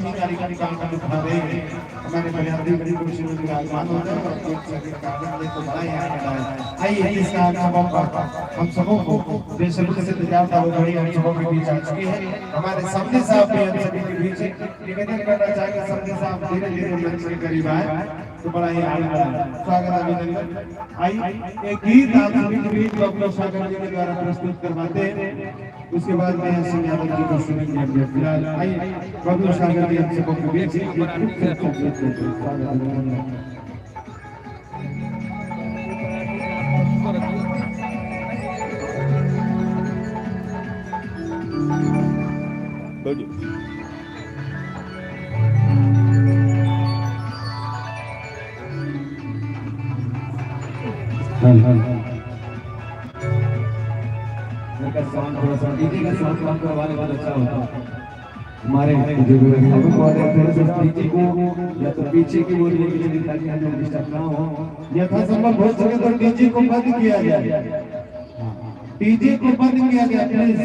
कार्यकारी काम का दिखा रहे हैं हमारे बलियादी बड़ी खुशी में विराजमान हो जाए और एक सभी कारण को बड़ा यहाँ खड़ा है। आइए इसका मौका हम सबों को बेसब्री से इंतजार था वो घड़ी हम सबों के बीच आ चुकी है। हमारे समझे साहब भी हम सभी के बीच निवेदन करना चाहेंगे समझे साहब धीरे धीरे मंच के करीब आए तो बड़ा ही स्वागत अभिनंदन। आइए एक गीत आप सभी के बीच डॉक्टर सागर जी के द्वारा प्रस्तुत करवाते हैं, उसके बाद में सिंह यादव जी को सुनेंगे। फिलहाल आइए डॉक्टर सागर जी हम सबों के बीच साउंड थोड़ा सा डीजे का साउंड कम करवाने वाला अच्छा होता है हमारे थोड़ा सा डीजे को या तो पीछे की ओर लेके चलिए ताकि हमें डिस्टर्ब ना हो। यथासंभव हो सके तो डीजे को बंद किया जाए, डीजे को बंद किया जाए प्लीज।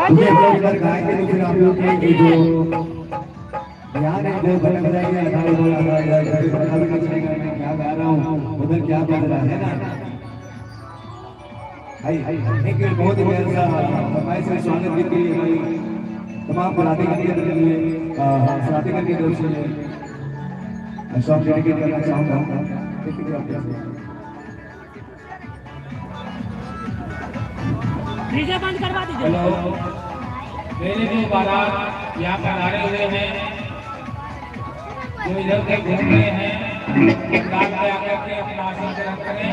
इधर गाएंगे तो फिर आप लोग के जो यार एक दो बन जाएंगे क्या गा रहा हूँ उधर क्या बज रहा है ना। एक बहुत ही प्यारा फरमाइश है स्वागत के लिए तमाम पराठेकर की तरफ से सॉन्ग डेडिकेट करना चाहूँगा। डीजे बंद करवा दीजिए। हेलो, मेरे जो बारात यहाँ पर आ रहे हैं जो इधर से घूम रहे हैं रात में आकर के अपना आसन ग्रहण करें।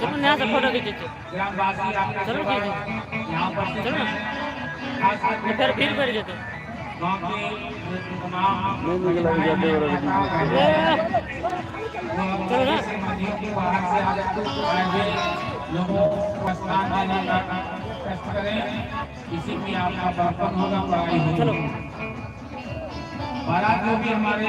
चलो यहाँ से फोटो खींचीजिए। ग्रामवासी आपका चलो यहाँ पर चलो फिर भीड़ बढ़ जाते गाँव के तमाम चलो ना बाहर से आए लोगों को स्नान देने का कष्ट करें। इसी में आपका बर्तन होगा चलो बारात जो भी हमारे